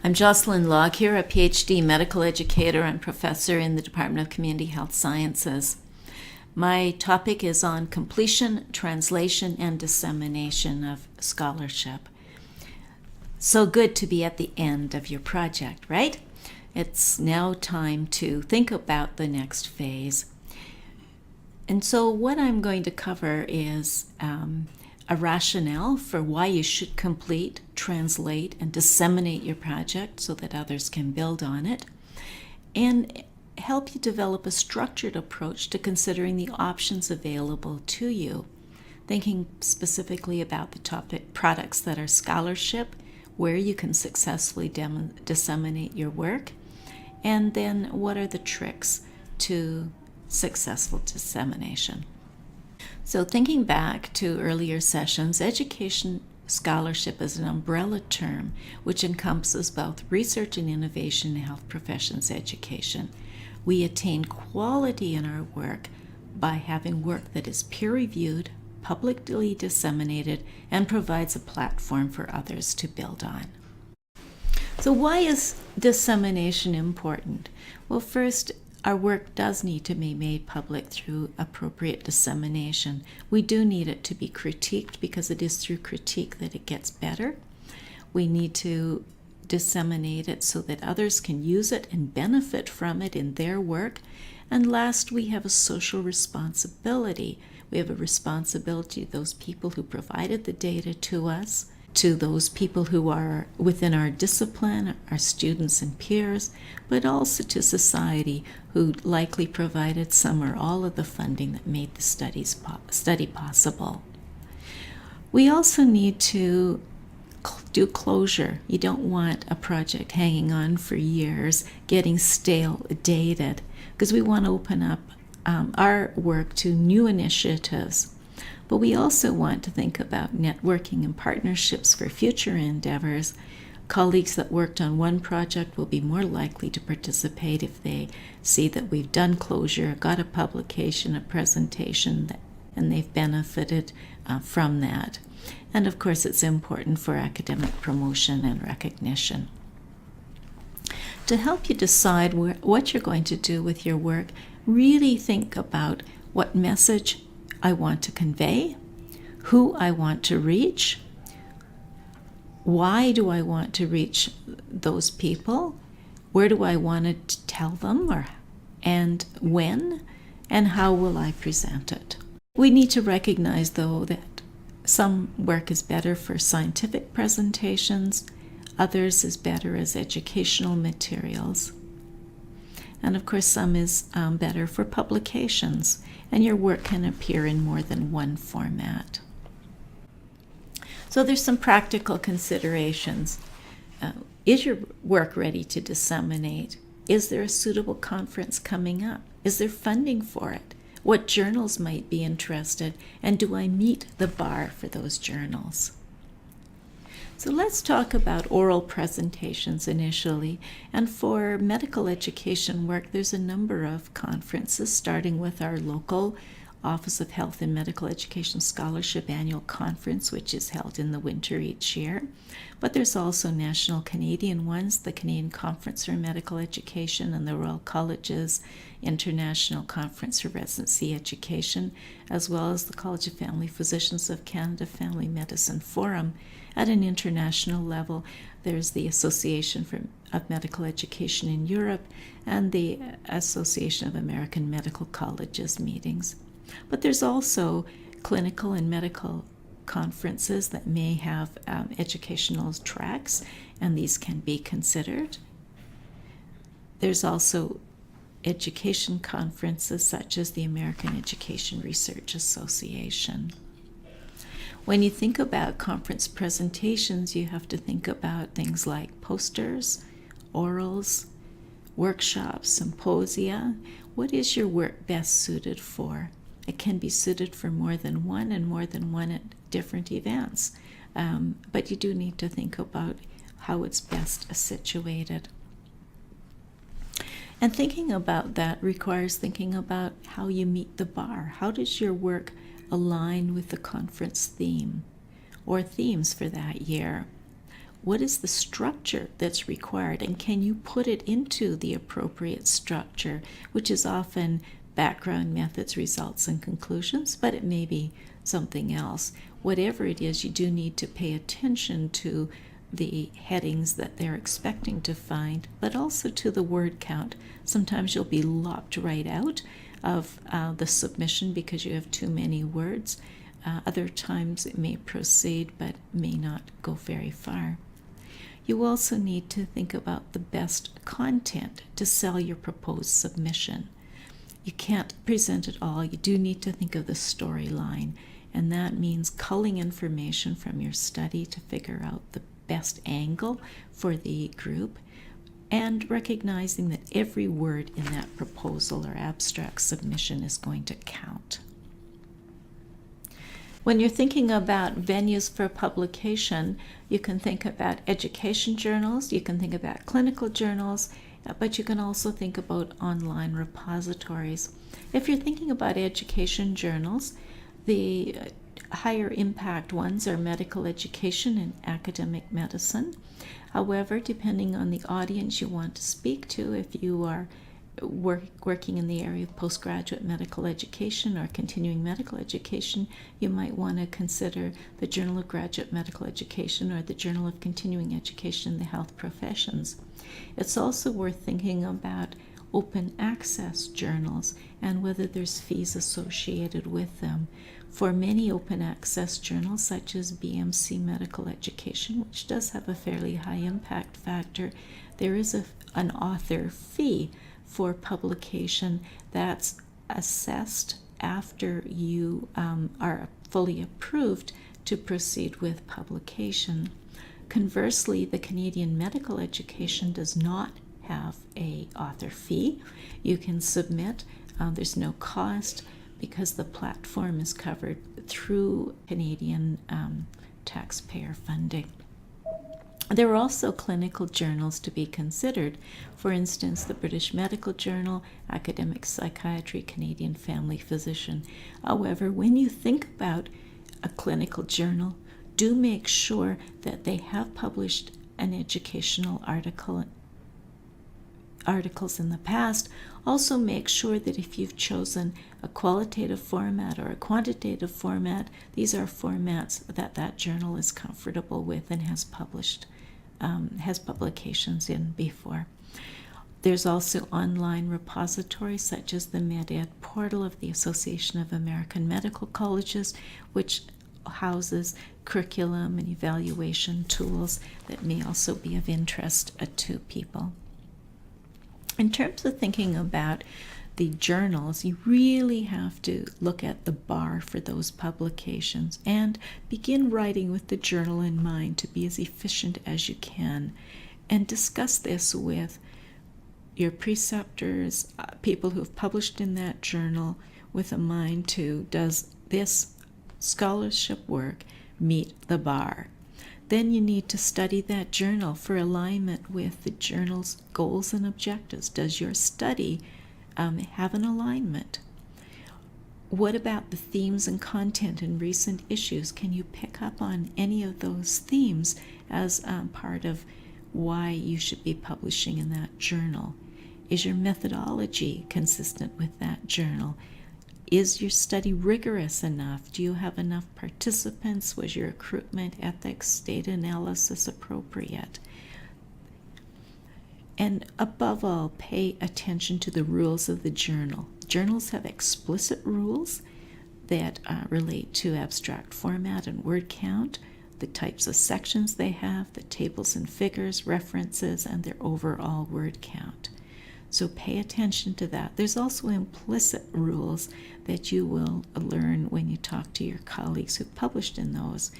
I'm Jocelyn Locke here, a PhD medical educator and professor in the Department of Community Health Sciences. My topic is on completion, translation, and dissemination of scholarship. So good to be at the end of your project, right? It's now time to think about the next phase. And so what I'm going to cover is a rationale for why you should complete, translate, and disseminate your project so that others can build on it, and help you develop a structured approach to considering the options available to you, thinking specifically about the topic products that are scholarship, where you can successfully disseminate your work, and then what are the tricks to successful dissemination. So thinking back to earlier sessions, education scholarship is an umbrella term which encompasses both research and innovation in health professions education. We attain quality in our work by having work that is peer-reviewed, publicly disseminated, and provides a platform for others to build on. So why is dissemination important? Well, first, our work does need to be made public through appropriate dissemination. We do need it to be critiqued because it is through critique that it gets better. We need to disseminate it so that others can use it and benefit from it in their work. And last, we have a social responsibility. We have a responsibility to those people who provided the data to us, to those people who are within our discipline, our students and peers, but also to society who likely provided some or all of the funding that made the study possible. We also need to do closure. You don't want a project hanging on for years, getting stale, dated, because we want to open up our work to new initiatives. But we also want to think about networking and partnerships for future endeavors. Colleagues that worked on one project will be more likely to participate if they see that we've done closure, got a publication, a presentation, and they've benefited from that. And of course, it's important for academic promotion and recognition. To help you decide what you're going to do with your work, really think about what message I want to convey, who I want to reach, why do I want to reach those people, where do I want to tell them, and when, and how will I present it. We need to recognize, though, that some work is better for scientific presentations, others is better as educational materials. And of course, some is better for publications, and your work can appear in more than one format. So there's some practical considerations. Is your work ready to disseminate? Is there a suitable conference coming up? Is there funding for it? What journals might be interested? And do I meet the bar for those journals? So let's talk about oral presentations initially. And for medical education work, there's a number of conferences, starting with our local Office of Health and Medical Education Scholarship Annual Conference, which is held in the winter each year. But there's also national Canadian ones, the Canadian Conference for Medical Education and the Royal College's International Conference for Residency Education, as well as the College of Family Physicians of Canada Family Medicine Forum. At an international level, there's the Association of Medical Education in Europe and the Association of American Medical Colleges meetings. But there's also clinical and medical conferences that may have educational tracks, and these can be considered. There's also education conferences such as the American Education Research Association. When you think about conference presentations, you have to think about things like posters, orals, workshops, symposia. What is your work best suited for? It can be suited for more than one and more than one at different events. But you do need to think about how it's best situated. And thinking about that requires thinking about how you meet the bar. How does your work align with the conference theme or themes for that year? what is the structure that's required, and can you put it into the appropriate structure, which is often background, methods, results, and conclusions, but it may be something else. Whatever it is, you do need to pay attention to the headings that they're expecting to find, but also to the word count. Sometimes you'll be lopped right out of the submission because you have too many words. Other times it may proceed but may not go very far. You also need to think about the best content to sell your proposed submission. You can't present it all. You do need to think of the storyline, and that means culling information from your study to figure out the best angle for the group, and recognizing that every word in that proposal or abstract submission is going to count. When you're thinking about venues for publication, you can think about education journals, you can think about clinical journals, but you can also think about online repositories. If you're thinking about education journals, the higher impact ones are medical education and academic medicine. However, depending on the audience you want to speak to, if you are working in the area of postgraduate medical education or continuing medical education, you might want to consider the Journal of Graduate Medical Education or the Journal of Continuing Education in the Health Professions. It's also worth thinking about open access journals and whether there's fees associated with them. For many open access journals, such as BMC Medical Education, which does have a fairly high impact factor, there is an author fee for publication that's assessed after you are fully approved to proceed with publication. Conversely, the Canadian Medical Education does not have a author fee. You can submit, there's no cost because the platform is covered through Canadian taxpayer funding. There are also clinical journals to be considered. For instance, the British Medical Journal, Academic Psychiatry, Canadian Family Physician. However, when you think about a clinical journal, do make sure that they have published an educational articles in the past. Also make sure that if you've chosen a qualitative format or a quantitative format, these are formats that journal is comfortable with and has publications in before. There's also online repositories such as the MedEd portal of the Association of American Medical Colleges, which houses curriculum and evaluation tools that may also be of interest to people. In terms of thinking about the journals, you really have to look at the bar for those publications and begin writing with the journal in mind to be as efficient as you can, and discuss this with your preceptors, people who have published in that journal, with a mind to, does this scholarship work meet the bar? Then you need to study that journal for alignment with the journal's goals and objectives. Does your study have an alignment? What about the themes and content in recent issues? Can you pick up on any of those themes as part of why you should be publishing in that journal? Is your methodology consistent with that journal? Is your study rigorous enough? Do you have enough participants? Was your recruitment, ethics, data analysis appropriate? And above all, pay attention to the rules of the journal. Journals have explicit rules that relate to abstract format and word count, the types of sections they have, the tables and figures, references, and their overall word count. So pay attention to that. There's also implicit rules that you will learn when you talk to your colleagues who've published in those.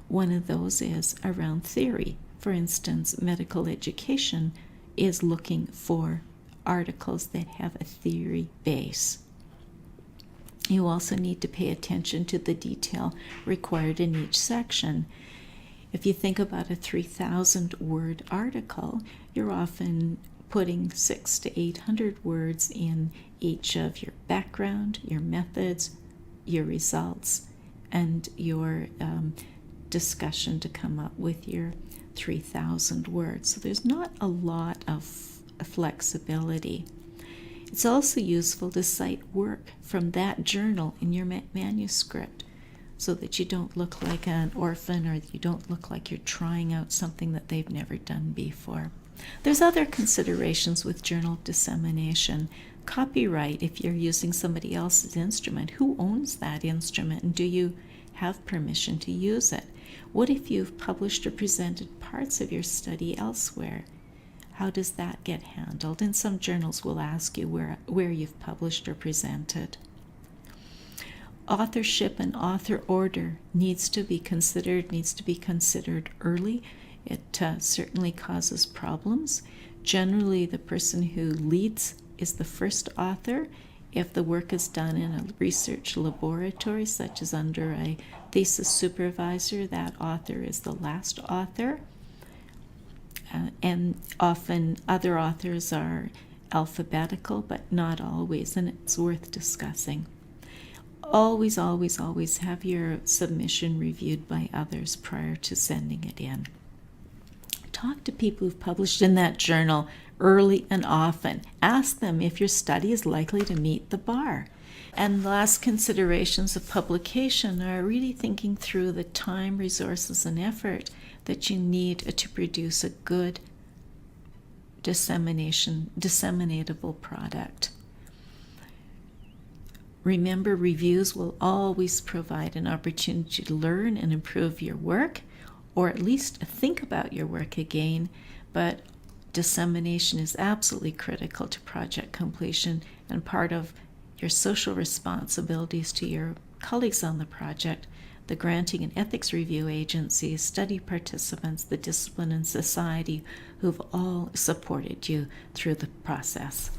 One of those is around theory. For instance, medical education is looking for articles that have a theory base. You also need to pay attention to the detail required in each section. If you think about a 3,000 word article, you're often putting 600 to 800 words in each of your background, your methods, your results, and your discussion to come up with your 3,000 words. So there's not a lot of flexibility. It's also useful to cite work from that journal in your manuscript so that you don't look like an orphan or you don't look like you're trying out something that they've never done before. There's other considerations with journal dissemination. Copyright, if you're using somebody else's instrument, who owns that instrument and do you have permission to use it? What if you've published or presented parts of your study elsewhere? How does that get handled? And some journals will ask you where you've published or presented. Authorship and author order needs to be considered early. It certainly causes problems. Generally, the person who leads is the first author. If the work is done in a research laboratory, such as under a thesis supervisor, that author is the last author. And often other authors are alphabetical, but not always, and it's worth discussing. Always, always, always have your submission reviewed by others prior to sending it in. Talk to people who've published in that journal early and often. Ask them if your study is likely to meet the bar. And last considerations of publication are really thinking through the time, resources, and effort that you need to produce a good disseminatable product. Remember, reviews will always provide an opportunity to learn and improve your work, or at least think about your work again, but dissemination is absolutely critical to project completion and part of your social responsibilities to your colleagues on the project, the granting and ethics review agencies, study participants, the discipline and society who've all supported you through the process.